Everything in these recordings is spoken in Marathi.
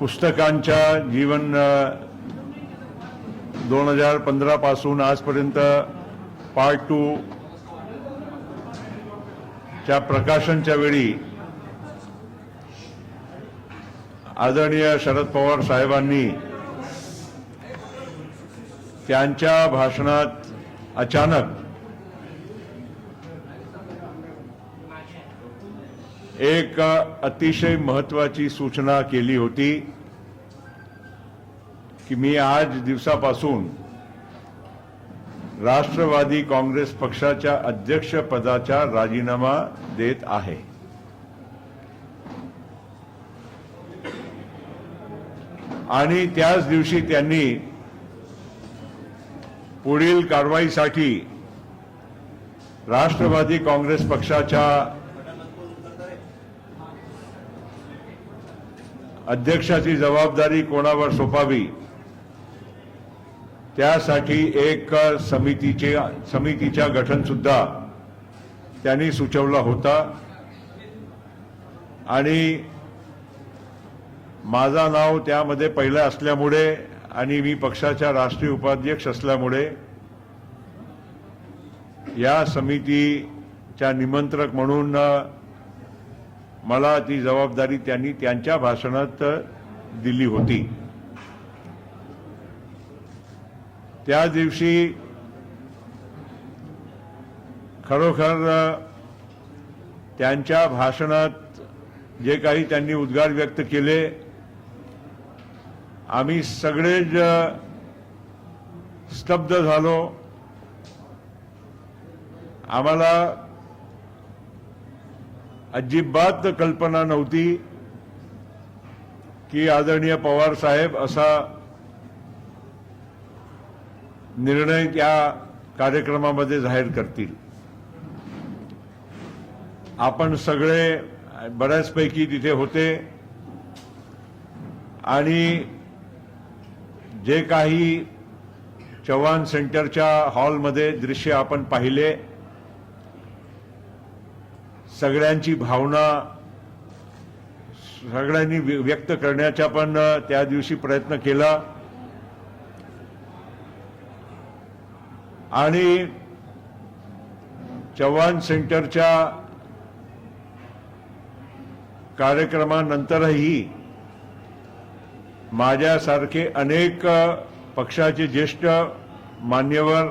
पुस्तकांच्या जीवन 2015 पासून आजपर्यंत पार्ट 2 च्या प्रकाशनच्या वेळी आदरणीय शरद पवार साहेबांनी त्यांच्या भाषणात अचानक एक अतिशय महत्त्वाची सूचना केली होती की मी आज दिवसापासून राष्ट्रवादी काँग्रेस पक्षाच्या अध्यक्षपदाचा राजीनामा देत आहे। आणि त्याच दिवशी त्यांनी पुढील कारवाईसाठी राष्ट्रवादी काँग्रेस पक्षाच्या अध्यक्षाची जबाबदारी कोणावर सोपावी त्यासाठी एक समितीच्या गठन सुद्धा त्यांनी सुचवला होता। आणि माझा नाव त्यामध्ये पहिलं असल्यामुळे आणि मी पक्षाचा राष्ट्रीय उपाध्यक्ष असल्यामुळे या समितीच्या निमंत्रक म्हणून मला ती जबाबदारी त्यांनी त्यांच्या भाषणात दिली होती। त्या दिवशी खरोखर त्यांच्या भाषणात जे काही त्यांनी उद्गार व्यक्त केले आम्ही सगळेच स्तब्ध झालो। आम्हाला अजिबात कल्पना नव्हती की आदरणीय पवार साहेब असा निर्णय त्या कार्यक्रमामध्ये जाहीर करतील। आपण सगळे बऱ्याचपैकी तिथे होते आणि जे काही चव्हाण सेंटरच्या हॉलमध्ये दृश्य आपण पाहिले सगळ्यांची भावना सगळ्यांनी व्यक्त करण्याचा पण त्या दिवशी प्रयत्न केला। आणि चव्हाण सेंटरच्या कार्यक्रमानंतरही माझ्यासारखे अनेक पक्षाचे ज्येष्ठ मान्यवर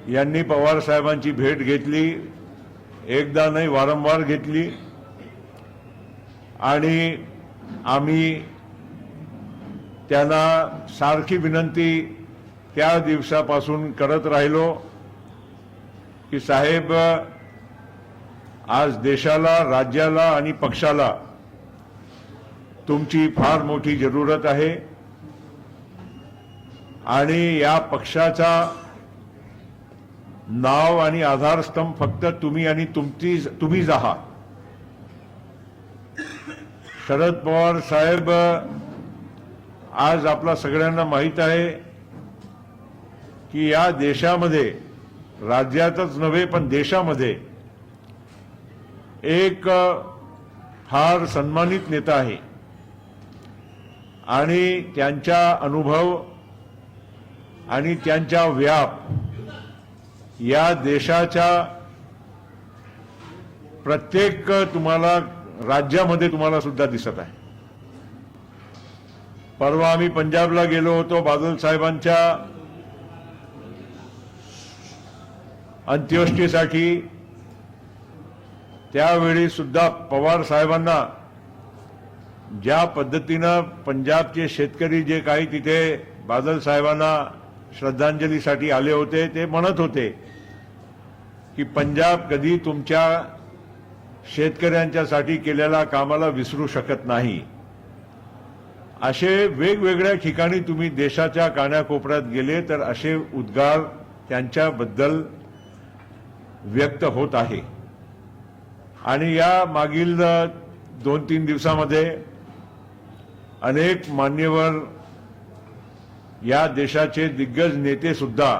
यांनी पवार साहेबांची भेट घेतली, एकदा नाही वारंवार घेतली। आणि आम्ही त्यांना सारखी विनंती त्या दिवसापासून करत राहिलो की साहेब आज देशाला, राज्याला आणि पक्षाला तुमची फार मोठी जरूरत आहे आणि या पक्षाचा नाव आणि आधारस्तंभ फक्त तुम्ही आणि तुम्हीच आहात। शरद पवार साहेब आज आपला सगळ्यांना माहित आहे की या देशामध्ये, राज्यातच नव्हे पण देशामध्ये एक फार सन्मानित नेता आहे आणि त्यांचा अनुभव आणि त्यांचा व्याप या देशाच्या प्रत्येक तुम्हाला राज्यामध्ये तुम्हाला सुद्धा दिसत आहे। परवा आम्ही पंजाबला गेलो होतो बादल साहेबांच्या अंत्येष्टीसाठी। त्यावेळी सुद्धा पवार साहेबांना ज्या पद्धतीनं पंजाबचे शेतकरी जे काही तिथे बादल साहेबांना श्रद्धांजलीसाठी आले होते ते म्हणत होते की पंजाब कधी तुमच्या शेतकऱ्यांच्यासाठी केलेल्या कामाला विसरू शकत नाही। असे वेगवेगळ्या ठिकाणी तुम्ही देशाच्या कानाकोपऱ्यात गेले तर असे उद्गार त्यांच्याबद्दल व्यक्त होत आहे। आणि या मागील 2-3 दिवसामध्ये अनेक मान्यवर या देशाचे दिग्गज नेते सुद्धा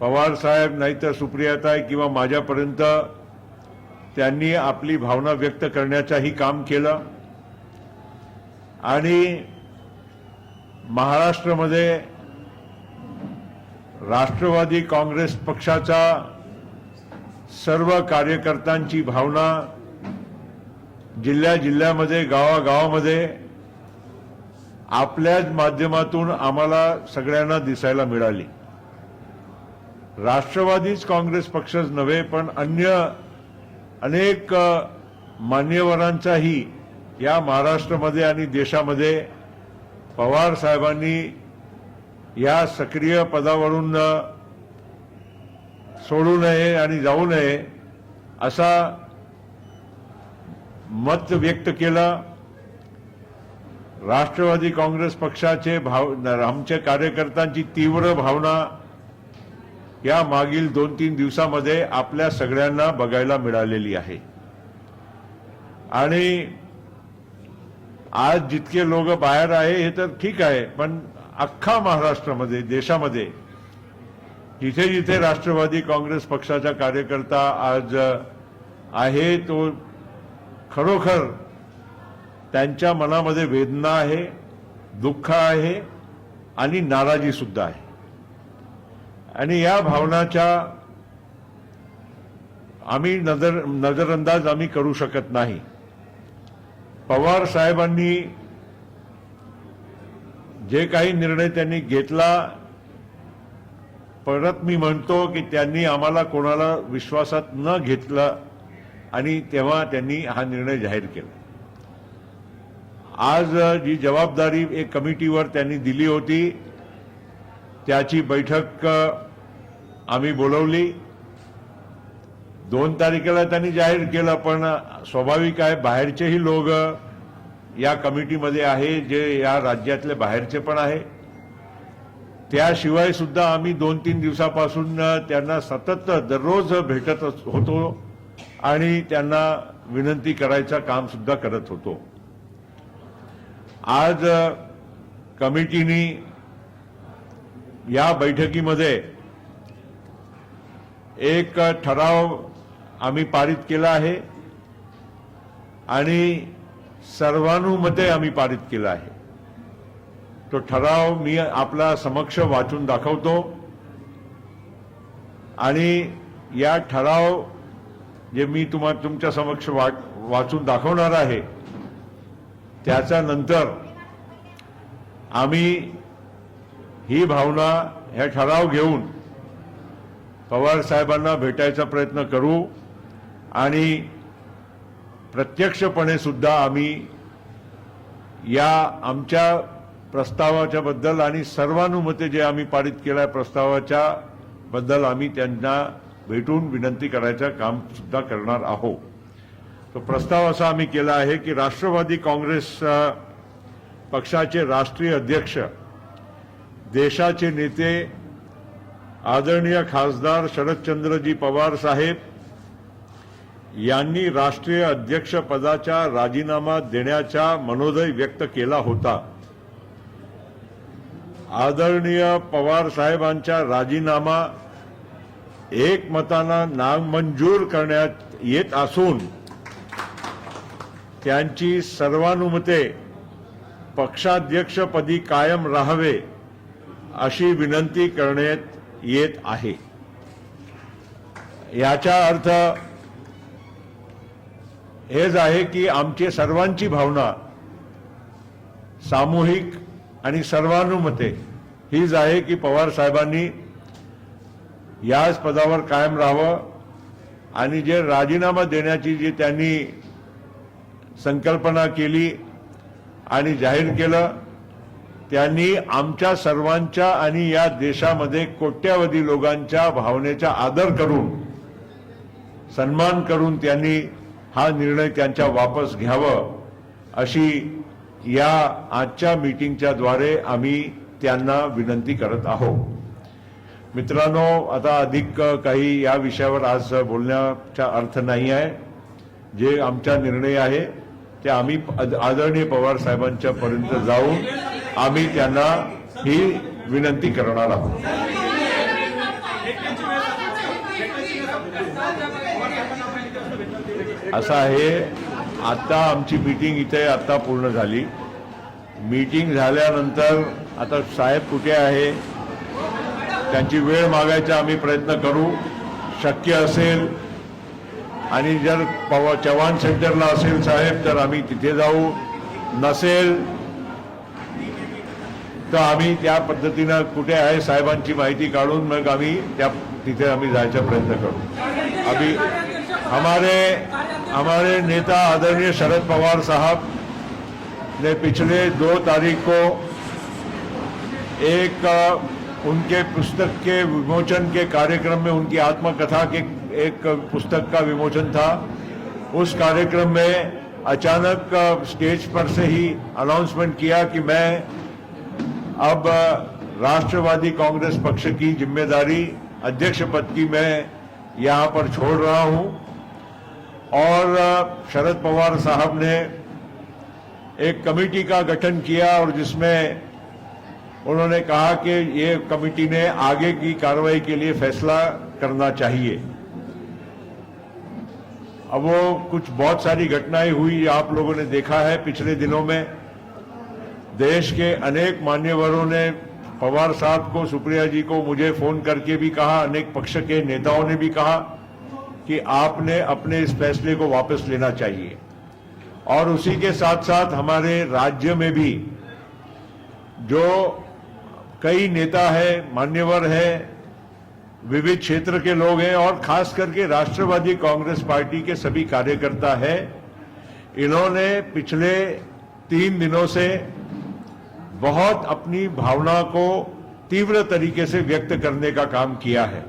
पवार साहेब नाहीतर सुप्रियाताई किंवा माझ्यापर्यंत त्यांनी आपली भावना व्यक्त करण्याचंही काम केलं। आणि महाराष्ट्रामध्ये राष्ट्रवादी काँग्रेस पक्षाचा सर्व कार्यकर्त्यांची भावना जिल्ह्यामध्ये गावागावामध्ये आपल्याच माध्यमातून आम्हाला सगळ्यांना दिसायला मिळाली। राष्ट्रवादीच काँग्रेस पक्षच नव्हे पण अन्य अनेक मान्यवरांचाही या महाराष्ट्रामध्ये आणि देशामध्ये पवार साहेबांनी या सक्रिय पदावरून सोडू नये आणि जाऊ नये असा मत व्यक्त केलं। राष्ट्रवादी काँग्रेस पक्षाचे आमच्या कार्यकर्त्यांची तीव्र भावना या मागील 2-3 दिवसामध्ये आपल्या सगळ्यांना बघायला मिळालेली आहे। आणि आज जितके लोक बाहेर आहे हे तर ठीक आहे, पण अख्खा महाराष्ट्रामध्ये देशामध्ये जिथे जिथे राष्ट्रवादी काँग्रेस पक्षाचा कार्यकर्ता आज आहे तो खरोखर त्यांच्या मनामध्ये वेदना आहे, दुःख आहे आणि नाराजी सुद्धा आहे। आणि या भावनाच्या आम्ही नजरअंदाज आम्ही करू शकत नाही। पवार साहेबांनी जे काही निर्णय त्यांनी घेतला, परत मी म्हणतो की त्यांनी आम्हाला कोणाला विश्वासात न घेतलं आणि तेव्हा त्यांनी हा निर्णय जाहीर केला। आज जी जबाबदारी एक कमिटीवर त्यांनी दिली होती त्याची बैठक आम्ही बोलवली। 2 तारखेला त्यांनी जाहीर केलं, पण स्वाभाविक आहे बाहेरचेही लोक या कमिटीमध्ये आहे, जे या राज्यातले बाहेरचे पण आहे। त्याशिवाय सुद्धा आम्ही 2-3 दिवसापासून त्यांना सतत दररोज भेटत होतो आणि त्यांना विनंती करायचं काम सुद्धा करत होतो। आज कमिटीने या बैठकीमध्ये एक ठराव आम्ही पारित केला आहे आणि सर्वानुमते आम्ही पारित केला आहे। तो ठराव मी आपला समक्ष वाचून दाखवतो आणि या ठराव जे मी तुमच्या समक्ष वाचून दाखवणार आहे त्याच्या नंतर आम्ही ही भावना हे ठराव घेऊन पवार साहेबांना भेटायचा प्रयत्न करू आणि प्रत्यक्षपणे सुद्धा आम्ही या आमच्या प्रस्तावाच्या बद्दल आणि सर्वानुमते जे आम्ही पारित केल्या प्रस्तावाच्या बद्दल आम्ही त्यांना भेटून विनंती करायचं काम सुद्धा करणार आहोत। तो प्रस्ताव असा आम्ही केला आहे की राष्ट्रवादी काँग्रेस पक्षाचे राष्ट्रीय अध्यक्ष देशाचे नेते आदरणीय खासदार शरदचंद्रजी पवार साहेब यांनी राष्ट्रीय अध्यक्ष पदाचा राजीनामा देण्याचा मनोदय व्यक्त केला होता। आदरणीय पवार साहेबांचा राजीनामा एकमताने नामंजूर करण्यात येत असून त्यांची सर्वानुमते पक्षाध्यक्षपदी कायम राहावे अशी विनंती करण्यात येत आहे। याचा अर्थ हेच आहे की आमची सर्वांची भावना सामूहिक आणि सर्वानुमते हीच आहे की पवार साहेबांनी याच पदावर कायम राहावं आणि जे राजीनामा देण्याची जी त्यांनी संकल्पना केली आणि जाहीर केलं त्यांनी आमच्या सर्वांच्या आणि या देशामध्ये कोट्यावधी लोकांच्या भावनेचा आदर करून सन्मान करून त्यांनी हा निर्णय त्यांच्या वापस घ्यावं अशी या आजच्या मीटिंगच्या द्वारे आम्ही त्यांना विनंती करत आहोत। मित्रांनो, आता अधिक काही या विषयावर आज बोलण्याचा अर्थ नाही आहे। जे आमचा निर्णय आहे ते आम्ही आदरणीय पवार साहेबांच्या पर्यंत जाऊन आम्ही त्यांना ही विनंती करणार आहोत। असं आहे, आता आमची मीटिंग इथे आता पूर्ण झाली मीटिंग झाल्यानंतर आता साहेब कुठे आहे त्यांची वेळ मागायचा आम्ही प्रयत्न करू, शक्य असेल आणि जर चव्हाण सेंटरला असेल साहेब तर आम्ही तिथे जाऊ, नसेल तर आम्ही त्या पद्धतीनं कुठे आहे साहेबांची माहिती काढून मग आम्ही तिथे आम्ही जायचा प्रयत्न करू। अभी हमारे नेता आदरणीय शरद पवार साहब ने पिछले 2 तारीख को एक उनके पुस्तक के विमोचन के कार्यक्रम में उनकी आत्मकथा के एक पुस्तक का विमोचन था। उस कार्यक्रम में अचानक स्टेज पर से ही अनाउंसमेंट किया कि मैं अब राष्ट्रवादी कांग्रेस पक्ष की जिम्मेदारी अध्यक्ष पद की मैं यहां पर छोड़ रहा हूं। और शरद पवार साहब ने एक कमेटी का गठन किया और जिसमें उन्होंने कहा कि ये कमेटी ने आगे की कार्रवाई के लिए फैसला करना चाहिए। अब वो कुछ बहुत सारी घटनाएं हुई, आप लोगों ने देखा है पिछले दिनों में देश के अनेक मान्यवरों ने पवार साहब को, सुप्रिया जी को मुझे फोन करके भी कहा, अनेक पक्ष के नेताओं ने भी कहा कि आपने अपने इस फैसले को वापस लेना चाहिए। और उसी के साथ साथ हमारे राज्य में भी जो कई नेता है, मान्यवर है, विविध क्षेत्र के लोग हैं और खास करके राष्ट्रवादी कांग्रेस पार्टी के सभी कार्यकर्ता है, इन्होंने पिछले 3 दिनों से बहुत अपनी भावना को तीव्र तरीके से व्यक्त करने का काम किया है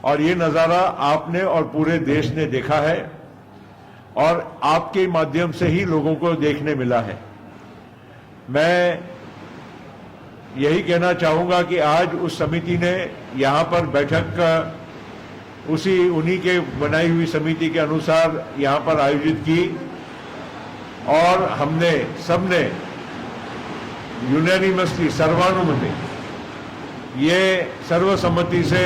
और ये नजारा आपने और पूरे देश ने देखा है और आपके माध्यम से ही लोगों को देखने मिला है। मैं यही कहना चाहूंगा कि आज उस समिति ने यहां पर बैठक उन्हीं के बनाई हुई समिति के अनुसार यहां पर आयोजित की और हमने सबने यूनानिमसली, सर्वानुमति, ये सर्वसम्मति से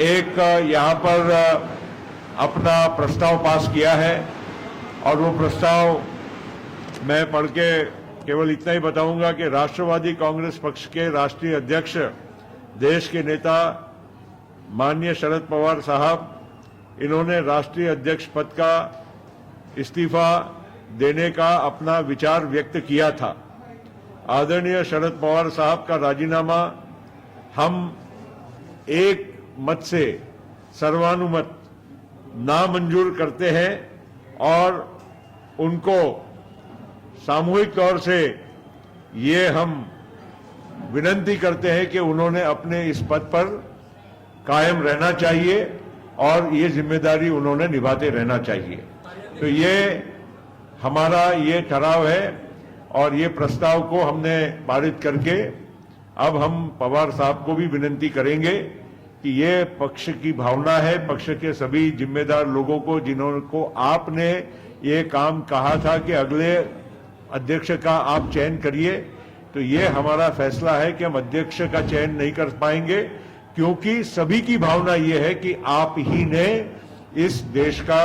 एक यहां पर अपना प्रस्ताव पास किया है। और वो प्रस्ताव मैं पढ़ के केवल इतना ही बताऊंगा कि राष्ट्रवादी कांग्रेस पक्ष के राष्ट्रीय अध्यक्ष, देश के नेता माननीय शरद पवार साहब, इन्होंने राष्ट्रीय अध्यक्ष पद का इस्तीफा देने का अपना विचार व्यक्त किया था। आदरणीय शरद पवार साहब का राजीनामा हम एक मत से सर्वानुमत नामंजूर करते हैं और उनको सामूहिक तौर से ये हम विनती करते हैं कि उन्होंने अपने इस पद पर कायम रहना चाहिए और ये जिम्मेदारी उन्होंने निभाते रहना चाहिए। तो ये हमारा ये ठहराव है और ये प्रस्ताव को हमने पारित करके अब हम पवार साहब को भी विनती करेंगे कि ये पक्ष की भावना है, पक्ष के सभी जिम्मेदार लोगों को जिनको आपने ये काम कहा था कि अगले अध्यक्ष का आप चयन करिए, तो ये हमारा फैसला है कि हम अध्यक्ष का चयन नहीं कर पाएंगे क्योंकि सभी की भावना ये है कि आप ही ने इस देश का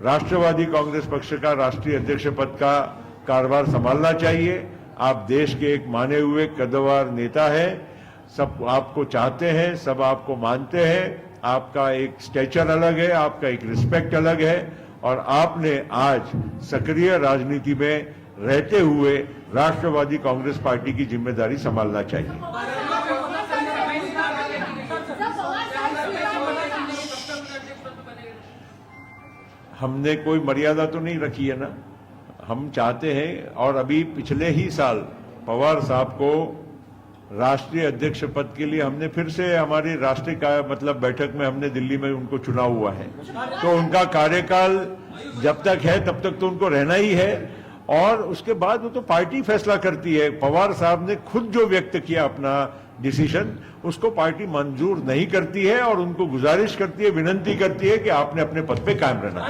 राष्ट्रवादी कांग्रेस पक्ष का राष्ट्रीय अध्यक्ष पद का कारभार संभालना चाहिए। आप देश के एक माने हुए कद्दावर नेता हैं, सब आपको चाहते हैं, सब आपको मानते हैं, आपका एक स्टेचर अलग है, आपका एक रिस्पेक्ट अलग है और आपने आज सक्रिय राजनीति में रहते हुए राष्ट्रवादी कांग्रेस पार्टी की जिम्मेदारी संभालना चाहिए। हमने कोई मर्यादा तो नहीं रखी है ना, हम चाहते हैं और अभी पिछले ही साल पवार साहब को राष्ट्रीय अध्यक्ष पद के लिए हमने फिर से हमारी राष्ट्रीय बैठक में हमने दिल्ली में उनको चुना हुआ है, तो उनका कार्यकाल जब तक है तब तक तो उनको रहना ही है और उसके बाद वो तो पार्टी फैसला करती है। पवार साहब ने खुद जो व्यक्त किया अपना डिसीजन, उसको पार्टी मंजूर नहीं करती है और उनको गुजारिश करती है, विनती करती है कि आपने अपने पद पे कायम रहना।